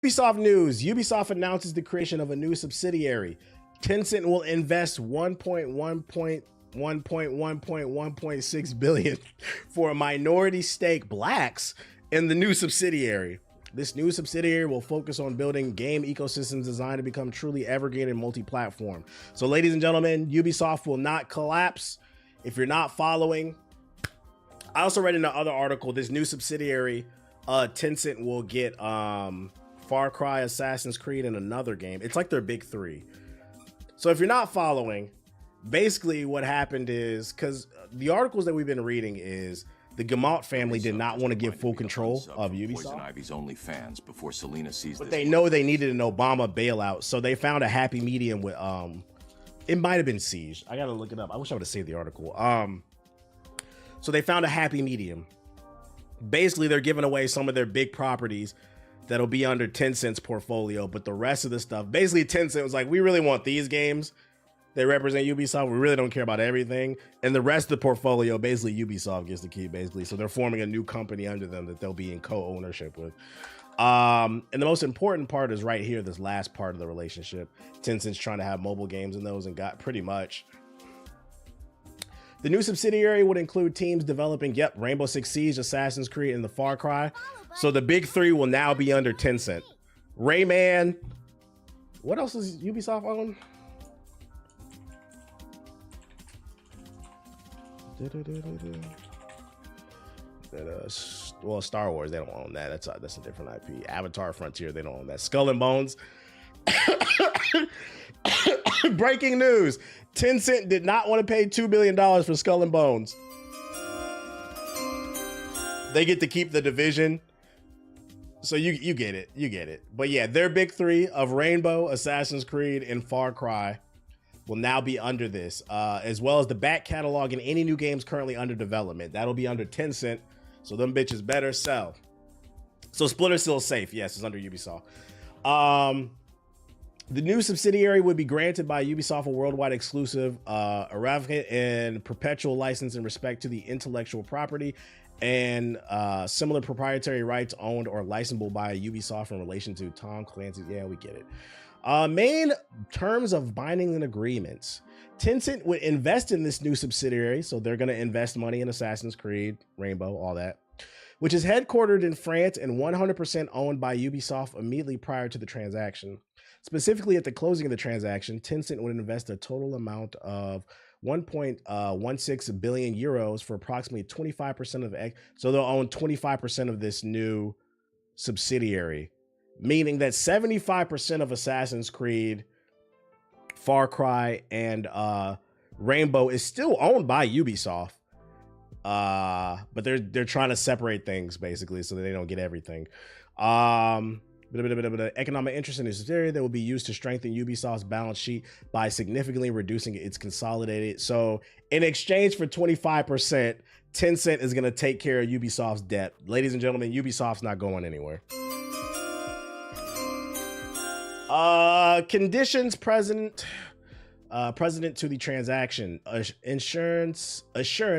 Ubisoft news. Ubisoft announces the creation of a new subsidiary. Tencent will invest 1.1.1.1.1.6 billion for a minority stake, blacks, in the new subsidiary. This new subsidiary will focus on building game ecosystems designed to become truly evergreen and multi-platform. So, ladies and gentlemen, Ubisoft will not collapse. If you're not following, I also read in the other article, this new subsidiary, Tencent will get Far Cry, Assassin's Creed, and another game. It's like their big three. So if you're not following, basically what happened is, because the articles that we've been reading is the Gamont family did not want to give full control of Ubisoft. Poison Ivy's only fans before Selena sees but they know they needed an Obama bailout, so they found a happy medium with it might have been Siege. I gotta look it up. I wish I would have saved the article. So they found a happy medium. Basically, they're giving away some of their big properties that'll be under Tencent's portfolio, but the rest of the stuff, basically Tencent was like, we really want these games. They represent Ubisoft. We really don't care about everything. And the rest of the portfolio, basically Ubisoft gets to keep, basically. So they're forming a new company under them that they'll be in co-ownership with. And the most important part is right here, this last part of the relationship. Tencent's trying to have mobile games in those and got pretty much. The new subsidiary would include teams developing, Rainbow Six Siege, Assassin's Creed, and the Far Cry. So the big three will now be under Tencent. Rayman. What else is Ubisoft on? Well, Star Wars, they don't own that. That's a different IP. Avatar Frontier, they don't own that. Skull and Bones. Breaking news. Tencent did not want to pay $2 billion for Skull and Bones. They get to keep the division. So you get it. You get it. But yeah, their big three of Rainbow, Assassin's Creed, and Far Cry will now be under this, as well as the back catalog and any new games currently under development. That'll be under Tencent. So them bitches better sell. So Splinter Cell's safe. Yes, it's under Ubisoft. The new subsidiary would be granted by Ubisoft a worldwide exclusive, irrevocable and perpetual license in respect to the intellectual property and similar proprietary rights owned or licensable by Ubisoft in relation to Tom Clancy's. Yeah, we get it. Main terms of binding and agreements. Tencent would invest in this new subsidiary, so they're going to invest money in Assassin's Creed, Rainbow, all that, which is headquartered in France and 100% owned by Ubisoft immediately prior to the transaction. Specifically, at the closing of the transaction, Tencent would invest a total amount of 1.16 billion euros for approximately 25% of so they'll own 25% of this new subsidiary, meaning that 75% of Assassin's Creed, Far Cry, and Rainbow is still owned by Ubisoft. But they're trying to separate things basically so that they don't get everything. Economic interest in the subsidiary that will be used to strengthen Ubisoft's balance sheet by significantly reducing its consolidated. So in exchange for 25%, Tencent is going to take care of Ubisoft's debt. Ladies and gentlemen, Ubisoft's not going anywhere. Conditions present to the transaction. Assurance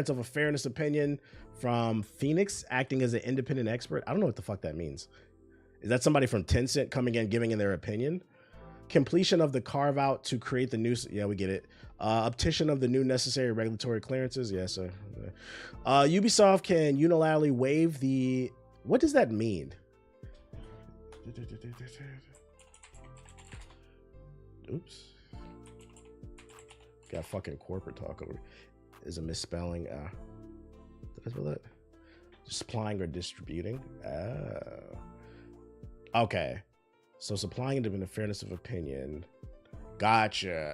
of a fairness opinion from Phoenix acting as an independent expert. I don't know what the fuck that means. Is that somebody from Tencent coming in, giving in their opinion? Completion of the carve out to create the new. Yeah, we get it. Obtaining of the new necessary regulatory clearances. Yes, sir. Ubisoft can unilaterally waive the. What does that mean? Oops. Got fucking corporate talk over. Is a misspelling. Did I spell that? Supplying or distributing. Okay, so supplying independent fairness of opinion. Gotcha.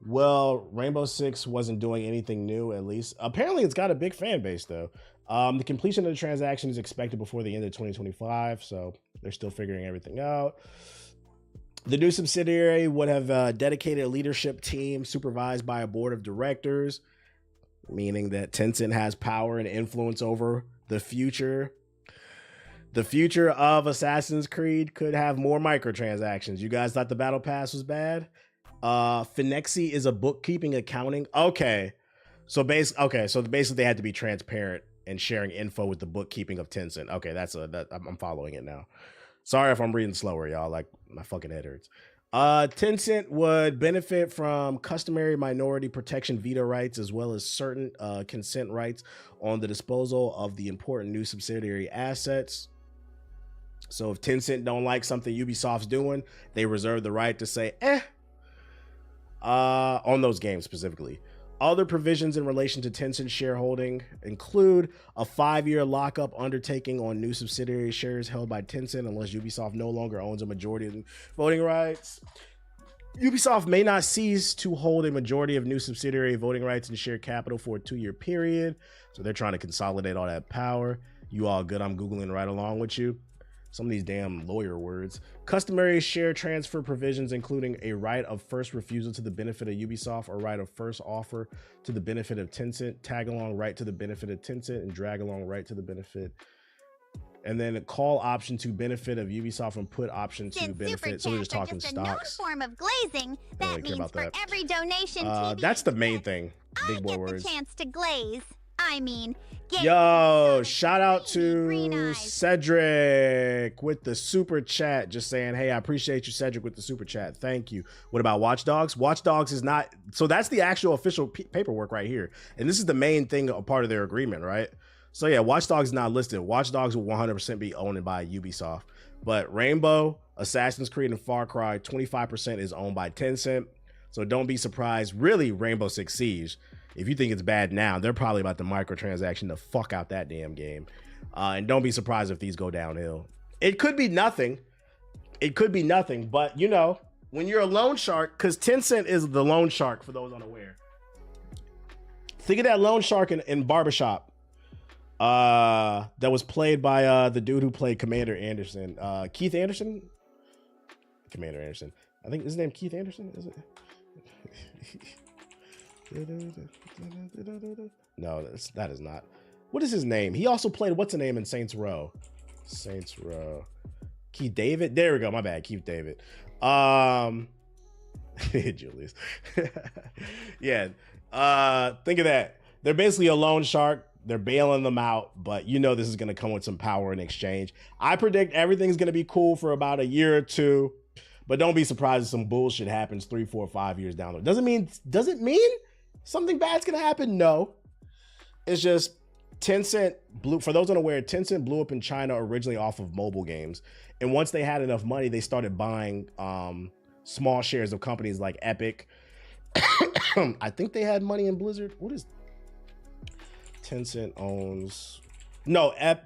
Well, Rainbow Six wasn't doing anything new, at least. Apparently, it's got a big fan base, though. The completion of the transaction is expected before the end of 2025, so they're still figuring everything out. The new subsidiary would have a dedicated leadership team supervised by a board of directors, meaning that Tencent has power and influence over the future. The future of Assassin's Creed could have more microtransactions. You guys thought the Battle Pass was bad? Finexi is a bookkeeping accounting. Okay. So basically they had to be transparent and sharing info with the bookkeeping of Tencent. Okay, I'm following it now. Sorry if I'm reading slower, y'all. Like, my fucking head hurts. Tencent would benefit from customary minority protection veto rights as well as certain consent rights on the disposal of the important new subsidiary assets. So if Tencent don't like something Ubisoft's doing, they reserve the right to say, on those games specifically. Other provisions in relation to Tencent shareholding include a 5-year lockup undertaking on new subsidiary shares held by Tencent unless Ubisoft no longer owns a majority of voting rights. Ubisoft may not cease to hold a majority of new subsidiary voting rights and share capital for a 2-year period. So they're trying to consolidate all that power. You all good? I'm Googling right along with you. Some of these damn lawyer words. Customary share transfer provisions, including a right of first refusal to the benefit of Ubisoft or right of first offer to the benefit of Tencent, tag along right to the benefit of Tencent, and drag along right to the benefit. And then a call option to benefit of Ubisoft and put option to benefit. So we're just talking stocks. A known form of glazing. That means for every donation, that's the main thing. Big boy words. I get the chance to glaze. I mean, yo, shout out to Cedric with the super chat. Just saying, hey, I appreciate you, Cedric, with the super chat. Thank you. What about Watch Dogs? Watch Dogs is not. So that's the actual official paperwork right here. And this is the main thing, a part of their agreement, right? So yeah, Watch Dogs is not listed. Watch Dogs will 100% be owned by Ubisoft. But Rainbow, Assassin's Creed, and Far Cry, 25% is owned by Tencent. So don't be surprised. Really, Rainbow Six Siege, if you think it's bad now, they're probably about to microtransaction the fuck out that damn game. And don't be surprised if these go downhill. It could be nothing. It could be nothing. But, you know, when you're a loan shark, because Tencent is the loan shark, for those unaware. Think of that loan shark in Barbershop that was played by the dude who played Commander Anderson. Keith Anderson? Commander Anderson. I think his name Keith Anderson, is it? No, that is not. What is his name? He also played what's the name in Saints Row? Saints Row. Keith David. There we go. My bad. Keith David. Julius. Yeah. Think of that. They're basically a loan shark. They're bailing them out, but you know this is going to come with some power in exchange. I predict everything's going to be cool for about a year or two, but don't be surprised if some bullshit happens 3, 4, 5 years down the road. Does it mean something bad's going to happen? No. It's just Tencent blew, for those unaware, Tencent blew up in China originally off of mobile games. And once they had enough money, they started buying small shares of companies like Epic. I think they had money in Blizzard. What is Tencent owns? No, gaming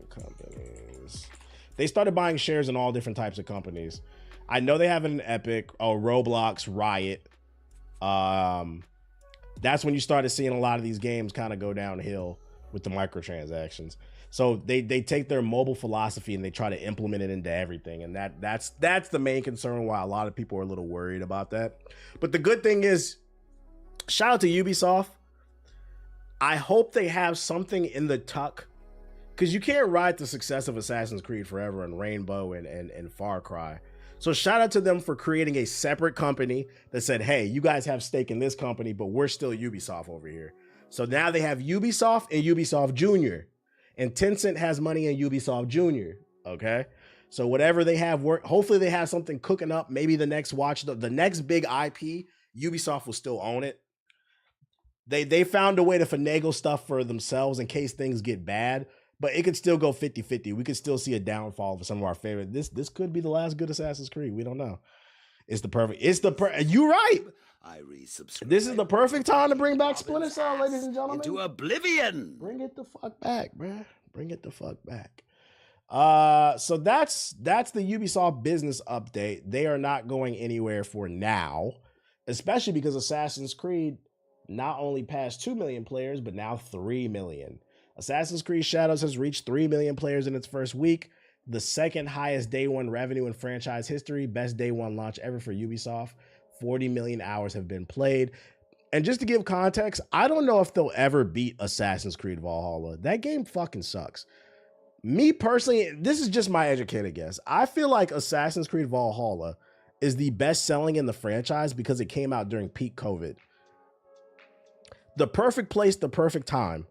companies. They started buying shares in all different types of companies. I know they have an Epic, Roblox, Riot. That's when you started seeing a lot of these games kind of go downhill with the microtransactions. So they take their mobile philosophy and they try to implement it into everything. And that's the main concern why a lot of people are a little worried about that. But the good thing is, shout out to Ubisoft. I hope they have something in the tuck, because you can't ride the success of Assassin's Creed forever and Rainbow and Far Cry. So shout out to them for creating a separate company that said, hey, you guys have stake in this company, but we're still Ubisoft over here. So now they have Ubisoft and Ubisoft Junior, and Tencent has money in Ubisoft Junior. Okay. So whatever they have work, hopefully they have something cooking up. Maybe the next the next big IP, Ubisoft will still own it. They found a way to finagle stuff for themselves in case things get bad, but it could still go 50-50. We could still see a downfall for some of our favorite. This could be the last good Assassin's Creed. We don't know. You're right. I resubscribe. This is the perfect time to bring back Splinter Cell, ladies and gentlemen. Into oblivion. Bring it the fuck back, bruh. Bring it the fuck back. So that's the Ubisoft business update. They are not going anywhere for now, especially because Assassin's Creed not only passed 2 million players, but now 3 million. Assassin's Creed Shadows has reached 3 million players in its first week, the second highest day one revenue in franchise history, best day one launch ever for Ubisoft. 40 million hours have been played. And just to give context, I don't know if they'll ever beat Assassin's Creed Valhalla. That game fucking sucks. Me personally, this is just my educated guess. I feel like Assassin's Creed Valhalla is the best selling in the franchise because it came out during peak COVID. the perfect place, the perfect time.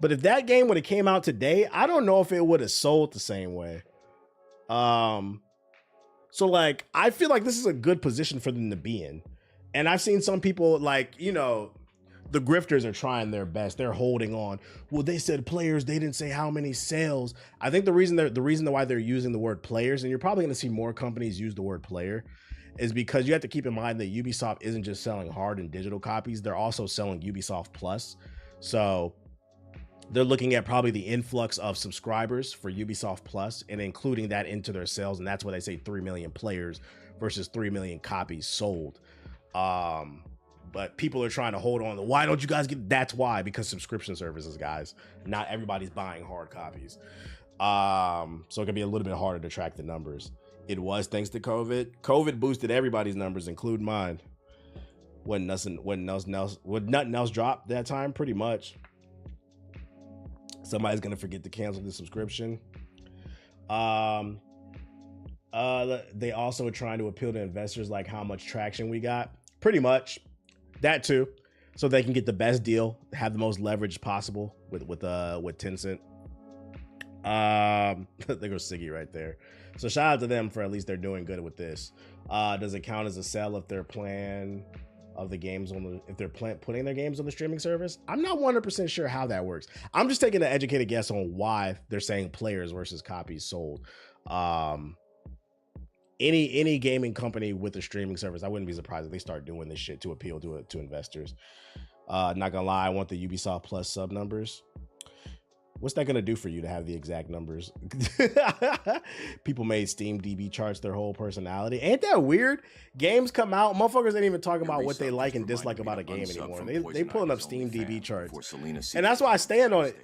But if that game would have came out today, I don't know if it would have sold the same way. So like, I feel like this is a good position for them to be in. And I've seen some people like, you know, the grifters are trying their best. They're holding on. Well, they said players. They didn't say how many sales. I think the reason why they're using the word players, and you're probably going to see more companies use the word player, is because you have to keep in mind that Ubisoft isn't just selling hard and digital copies. They're also selling Ubisoft Plus. So they're looking at probably the influx of subscribers for Ubisoft Plus and including that into their sales. And that's why they say 3 million players versus 3 million copies sold. But people are trying to hold on. Why don't you guys get? That's why, because subscription services, guys. Not everybody's buying hard copies. So it can be a little bit harder to track the numbers. It was thanks to COVID. COVID boosted everybody's numbers, including mine. When nothing else dropped that time, pretty much. Somebody's gonna forget to cancel the subscription. They also are trying to appeal to investors, like how much traction we got. Pretty much. That too, so they can get the best deal, have the most leverage possible with Tencent. There goes Siggy right there. So shout out to them for at least they're doing good with this. Does it count as a sell if their plan of the games if they're putting their games on the streaming service? I'm not 100% sure how that works. I'm just taking an educated guess on why they're saying players versus copies sold. Any gaming company with a streaming service, I wouldn't be surprised if they start doing this shit to appeal to investors. Not gonna lie, I want the Ubisoft Plus sub numbers. What's that gonna do for you to have the exact numbers? People made Steam DB charts their whole personality. Ain't that weird? Games come out, motherfuckers ain't even talking about what they like and dislike about a game anymore. They pulling up Steam DB charts, and that's why I stand on it.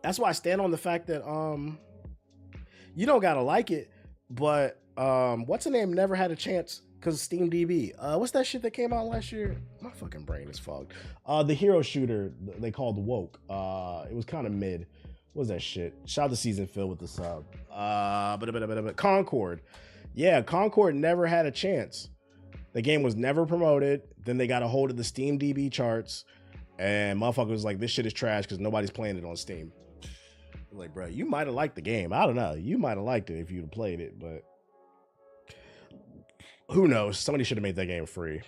That's why I stand on the fact that you don't gotta like it, but what's the name never had a chance because of Steam DB. What's that shit that came out last year? My fucking brain is fogged. The hero shooter they called Woke. It was kind of mid. What was that shit? Shout out to Season Phil with the sub. Concord. Yeah, Concord never had a chance. The game was never promoted. Then they got a hold of the Steam DB charts, and motherfucker was like, "This shit is trash because nobody's playing it on Steam." Like, bro, you might have liked the game. I don't know. You might have liked it if you'd have played it, but who knows? Somebody should have made that game free.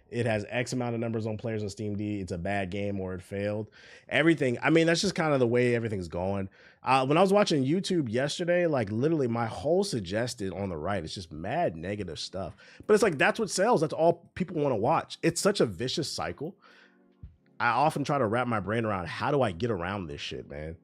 It has X amount of numbers on players on Steam D. It's a bad game or it failed. Everything. I mean, that's just kind of the way everything's going. When I was watching YouTube yesterday, like literally my whole suggested on the right, it's just mad negative stuff. But it's like, that's what sells. That's all people want to watch. It's such a vicious cycle. I often try to wrap my brain around, how do I get around this shit, man?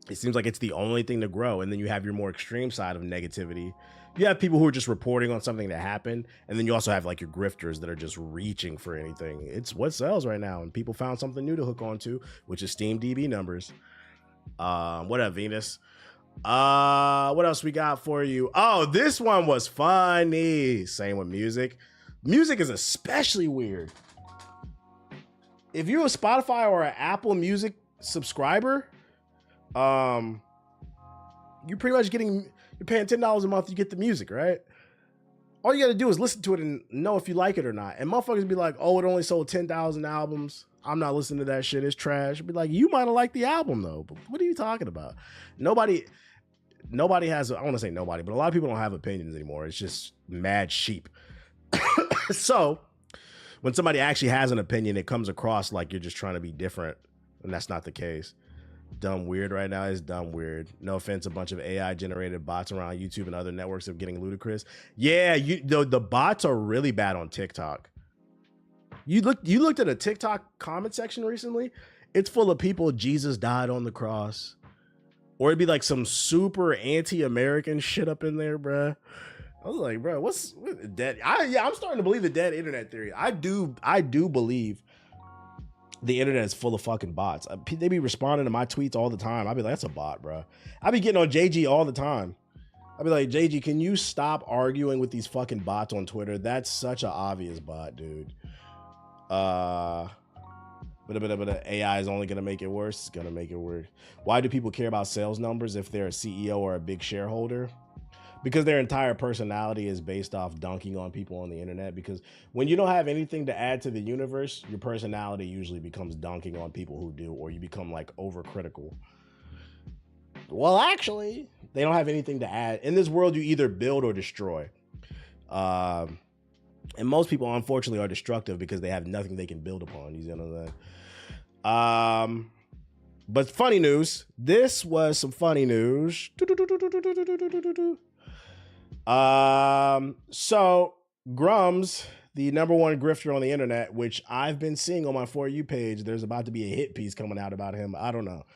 It seems like it's the only thing to grow. And then you have your more extreme side of negativity. You have people who are just reporting on something that happened. And then you also have like your grifters that are just reaching for anything. It's what sells right now. And people found something new to hook onto, which is Steam DB numbers. What up, Venus? What else we got for you? Oh, this one was funny. Same with music. Music is especially weird. If you're a Spotify or an Apple Music subscriber, you're pretty much you're paying $10 a month, you get the music, right? All you gotta do is listen to it and know if you like it or not. And motherfuckers be like, oh, it only sold 10,000 albums. I'm not listening to that shit. It's trash. Be like, you might have liked the album though. But what are you talking about? Nobody has, I want to say nobody, but a lot of people don't have opinions anymore. It's just mad sheep. So when somebody actually has an opinion, it comes across like you're just trying to be different. And that's not the case. Dumb weird right now is dumb weird. No offense, a bunch of AI generated bots around YouTube and other networks are getting ludicrous. Yeah, the bots are really bad on TikTok. You looked at a TikTok comment section recently. It's full of people, Jesus died on the cross, or it'd be like some super anti-American shit up in there, bruh. I was like, bro, what's dead? I'm starting to believe the dead internet theory. I do believe the internet is full of fucking bots. They be responding to my tweets all the time. I'd be like, that's a bot, bro. I be getting on JG all the time. I'd be like, JG, can you stop arguing with these fucking bots on Twitter? That's such an obvious bot, dude. But AI is only gonna make it worse. It's gonna make it worse. Why do people care about sales numbers if they're a CEO or a big shareholder? because their entire personality is based off dunking on people on the internet. Because when you don't have anything to add to the universe, your personality usually becomes dunking on people who do, or you become like overcritical. Well, actually, they don't have anything to add. In this world, you either build or destroy. And most people, unfortunately, are destructive because they have nothing they can build upon. You know that. But funny news. This was some funny news. So Grums, the #1 grifter on the internet, which I've been seeing on my For You page, there's about to be a hit piece coming out about him. I don't know.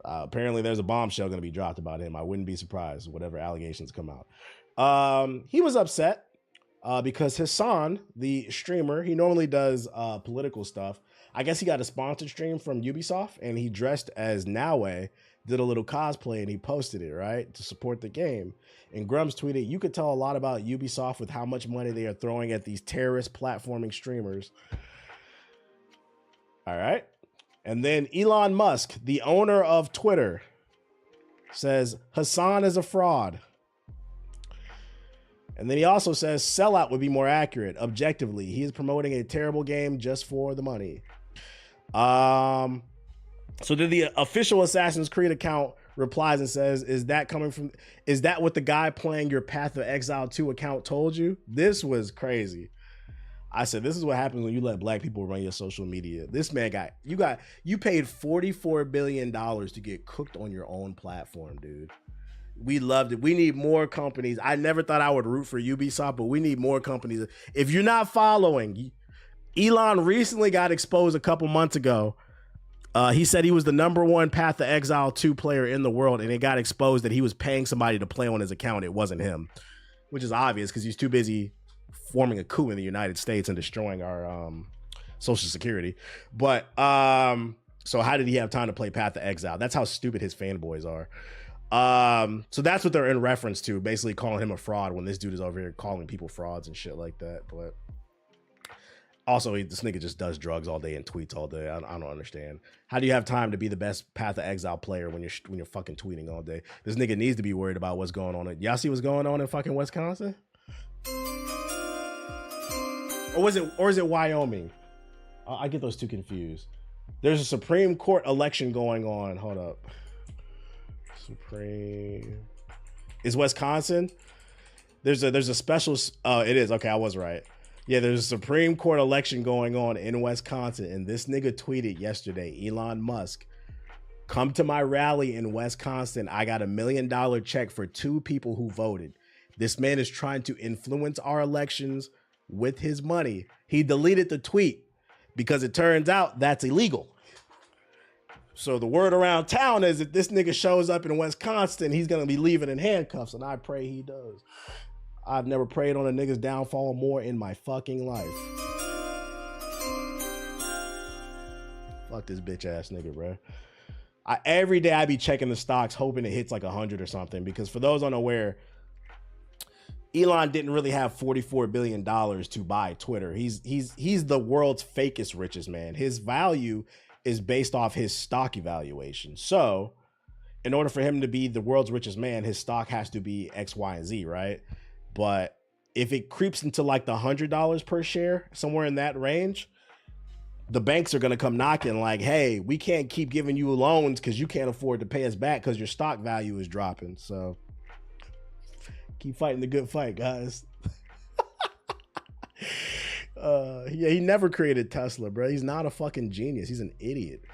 Apparently there's a bombshell going to be dropped about him. I wouldn't be surprised, whatever allegations come out. He was upset because Hassan, the streamer, he normally does political stuff. I guess he got a sponsored stream from Ubisoft, and he dressed as Naue, did a little cosplay, and he posted it, right, to support the game. And Grums tweeted, "You could tell a lot about Ubisoft with how much money they are throwing at these terrorist platforming streamers." All right. And then Elon Musk, the owner of Twitter, says Hassan is a fraud. And then he also says sellout would be more accurate. Objectively, he is promoting a terrible game just for the money. So then the official Assassin's Creed account replies and says, is that what the guy playing your Path of Exile 2 account told you? This was crazy. I said, this is what happens when you let black people run your social media. This man you paid $44 billion to get cooked on your own platform, dude. We loved it. We need more companies. I never thought I would root for Ubisoft, but we need more companies. If you're not following, Elon recently got exposed a couple months ago. He said he was the #1 Path of Exile 2 player in the world, and it got exposed that he was paying somebody to play on his account. It wasn't him, which is obvious because he's too busy forming a coup in the United States and destroying our Social Security. But so how did he have time to play Path of Exile? That's how stupid his fanboys are. So that's what they're in reference to, basically calling him a fraud when this dude is over here calling people frauds and shit like that. But also, this nigga just does drugs all day and tweets all day. I don't understand. How do you have time to be the best Path of Exile player when you're fucking tweeting all day? This nigga needs to be worried about what's going on. Y'all see what's going on in fucking Wisconsin? Or is it Wyoming? I get those two confused. There's a Supreme Court election going on. Hold up. Is Wisconsin? There's a special. It is. Okay, I was right. Yeah, there's a Supreme Court election going on in Wisconsin, and this nigga tweeted yesterday, Elon Musk, "Come to my rally in Wisconsin. I got $1 million check for 2 people who voted. This man is trying to influence our elections with his money." He deleted the tweet because it turns out that's illegal. So the word around town is that this nigga shows up in Wisconsin, he's going to be leaving in handcuffs, and I pray he does. I've never prayed on a nigga's downfall more in my fucking life. Fuck this bitch ass nigga, bro. Every day I be checking the stocks hoping it hits like 100 or something, because for those unaware, Elon didn't really have $44 billion to buy Twitter. He's the world's fakest richest man. His value is based off his stock evaluation. So in order for him to be the world's richest man, his stock has to be X, Y, and Z, right? But if it creeps into like the $100 per share, somewhere in that range, the banks are going to come knocking like, hey, we can't keep giving you loans because you can't afford to pay us back because your stock value is dropping. So keep fighting the good fight, guys. Yeah, he never created Tesla, bro. He's not a fucking genius. He's an idiot.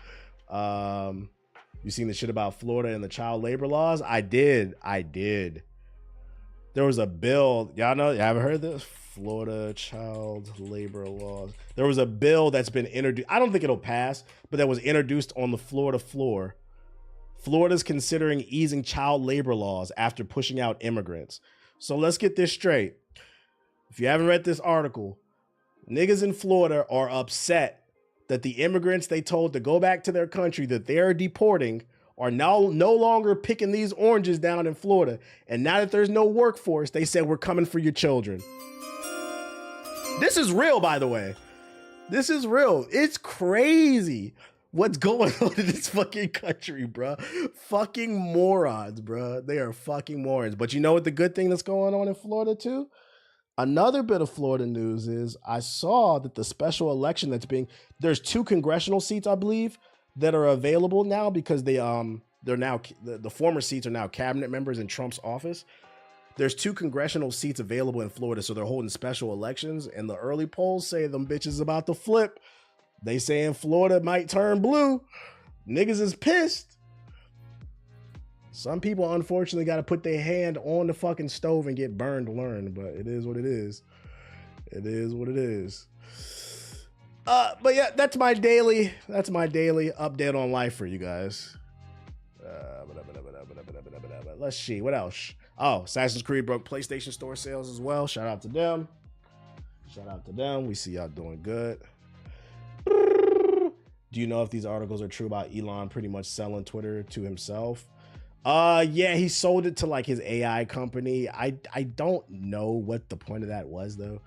You seen the shit about Florida and the child labor laws? I did. There was a bill. Y'all haven't heard this? Florida child labor laws. There was a bill that's been introduced. I don't think it'll pass, but that was introduced on the Florida floor. Florida's considering easing child labor laws after pushing out immigrants. So let's get this straight. If you haven't read this article, niggas in Florida are upset that the immigrants they told to go back to their country that they're deporting are now no longer picking these oranges down in Florida. And now that there's no workforce, they said, we're coming for your children. This is real, by the way. This is real. It's crazy. What's going on in this fucking country, bro? Fucking morons, bro. They are fucking morons. But you know what the good thing that's going on in Florida too? Another bit of Florida news is I saw that the special election there's 2 congressional seats, I believe, that are available now because they're now the former seats are now cabinet members in Trump's office. There's 2 congressional seats available in Florida, so they're holding special elections, and the early polls say them bitches about to flip. They saying Florida might turn blue. Niggas is pissed. Some people, unfortunately, got to put their hand on the fucking stove and get burned to learn, but it is what it is. It is what it is. But yeah, that's my daily update on life for you guys. Let's see, what else? Oh, Assassin's Creed broke PlayStation Store sales as well. Shout out to them. We see y'all doing good. Do you know if these articles are true about Elon pretty much selling Twitter to himself? Yeah, he sold it to like his AI company. I don't know what the point of that was though.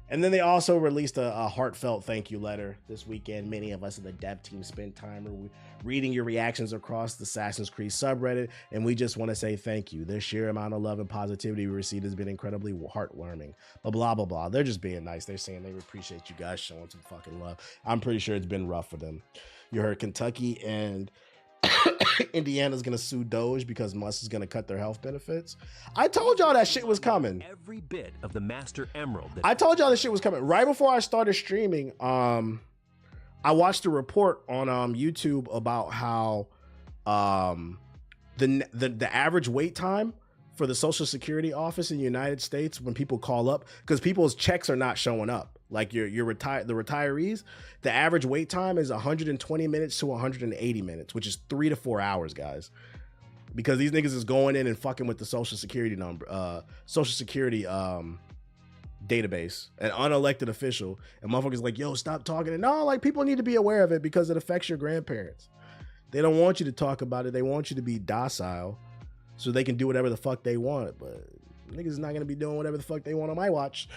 And then they also released a heartfelt thank you letter this weekend. Many of us in the dev team spent time reading your reactions across the Assassin's Creed subreddit, and we just want to say thank you. The sheer amount of love and positivity we received has been incredibly heartwarming. Blah, blah, blah. They're just being nice. They're saying they appreciate you guys showing some fucking love. I'm pretty sure it's been rough for them. You heard Kentucky and Indiana's gonna sue Doge because Musk is gonna cut their health benefits. I told y'all that shit was coming. Every bit of the Master Emerald. I told y'all this shit was coming. Right before I started streaming, I watched a report on YouTube about how the average wait time for the Social Security office in the United States when people call up, because people's checks are not showing up. Like the retirees, the average wait time is 120 minutes to 180 minutes, which is 3 to 4 hours, guys. Because these niggas is going in and fucking with the Social Security database, an unelected official, and motherfuckers like, yo, stop talking. And no, like, people need to be aware of it because it affects your grandparents. They don't want you to talk about it. They want you to be docile so they can do whatever the fuck they want. But niggas is not gonna be doing whatever the fuck they want on my watch.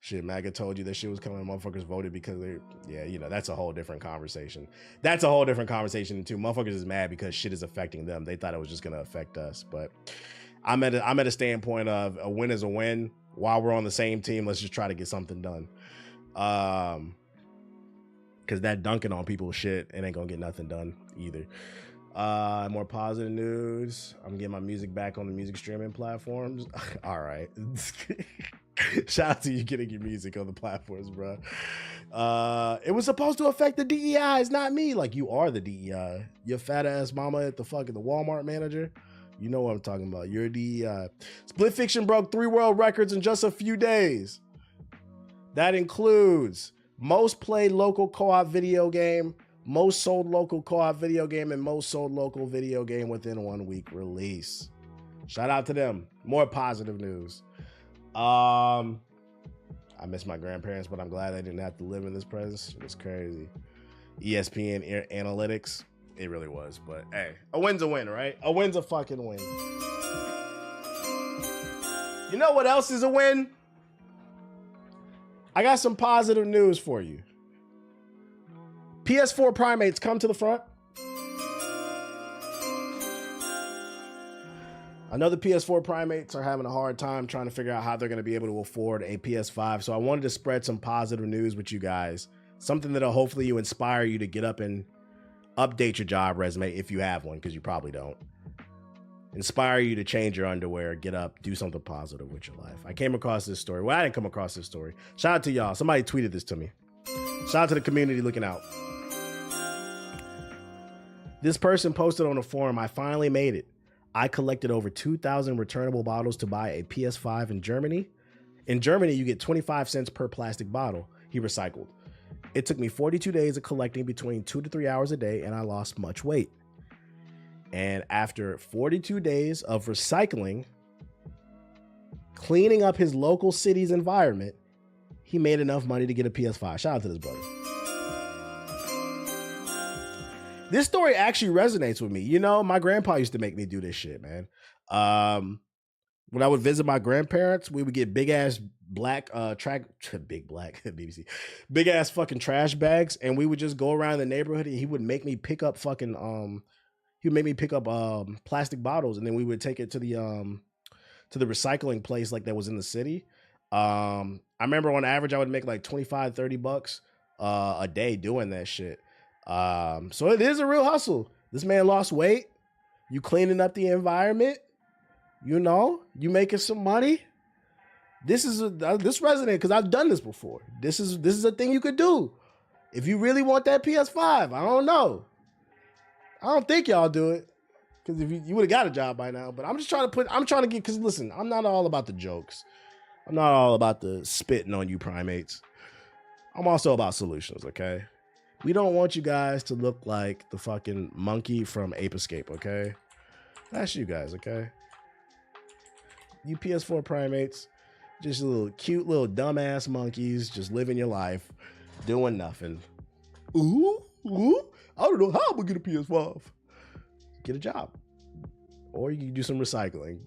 Shit, MAGA told you that shit was coming. Motherfuckers voted because that's a whole different conversation. That's a whole different conversation too. Motherfuckers is mad because shit is affecting them. They thought it was just gonna affect us. But I'm at a standpoint of a win is a win. While we're on the same team, let's just try to get something done. Because that dunking on people's shit, it ain't gonna get nothing done either. More positive news. I'm getting my music back on the music streaming platforms. All right. Shout out to you getting your music on the platforms, bro. It was supposed to affect the DEI. It's not me. Like, you are the DEI. Your fat ass mama at the Walmart manager. You know what I'm talking about. You're a DEI. Split Fiction broke 3 world records in just a few days. That includes most played local co-op video game, most sold local co-op video game, and most sold local video game within 1 week release. Shout out to them. More positive news. I miss my grandparents, but I'm glad I didn't have to live in this presence. It was crazy. ESPN analytics, it really was. But hey, a win's a win, right? A win's a fucking win. You know what else is a win? I got some positive news for you. PS4 Primates, come to the front. I know the PS4 Primates are having a hard time trying to figure out how they're going to be able to afford a PS5. So I wanted to spread some positive news with you guys. Something that'll hopefully inspire you to get up and update your job resume if you have one, because you probably don't. Inspire you to change your underwear, get up, do something positive with your life. I came across this story. Well, I didn't come across this story. Shout out to y'all. Somebody tweeted this to me. Shout out to the community looking out. This person posted on a forum, I finally made it. I collected over 2,000 returnable bottles to buy a PS5 in Germany. In Germany, you get 25 cents per plastic bottle, he recycled. It took me 42 days of collecting between 2 to 3 hours a day, and I lost much weight. And after 42 days of recycling, cleaning up his local city's environment, he made enough money to get a PS5. Shout out to this brother. This story actually resonates with me. You know, my grandpa used to make me do this shit, man. when I would visit my grandparents, we would get big ass black big black BBC, big ass fucking trash bags, and we would just go around the neighborhood, and he would make me pick up fucking he would make me pick up plastic bottles, and then we would take it to the recycling place like that was in the city. I remember on average I would make like $25-$30 a day doing that shit. So it is a real hustle. This man lost weight. You cleaning up the environment. You know, you making some money. This is this resonates because I've done this before. This is a thing you could do if you really want that PS5. I don't know. I don't think y'all do it because if you would have got a job by now. But I'm trying to get, because listen, I'm not all about the jokes. I'm not all about the spitting on you primates. I'm also about solutions. Okay, we don't want you guys to look like the fucking monkey from Ape Escape. Okay, that's you guys. Okay. You PS4 primates, just little cute little dumbass monkeys, just living your life, doing nothing. Ooh, I don't know how I'm gonna get a PS5. Get a job. Or you can do some recycling.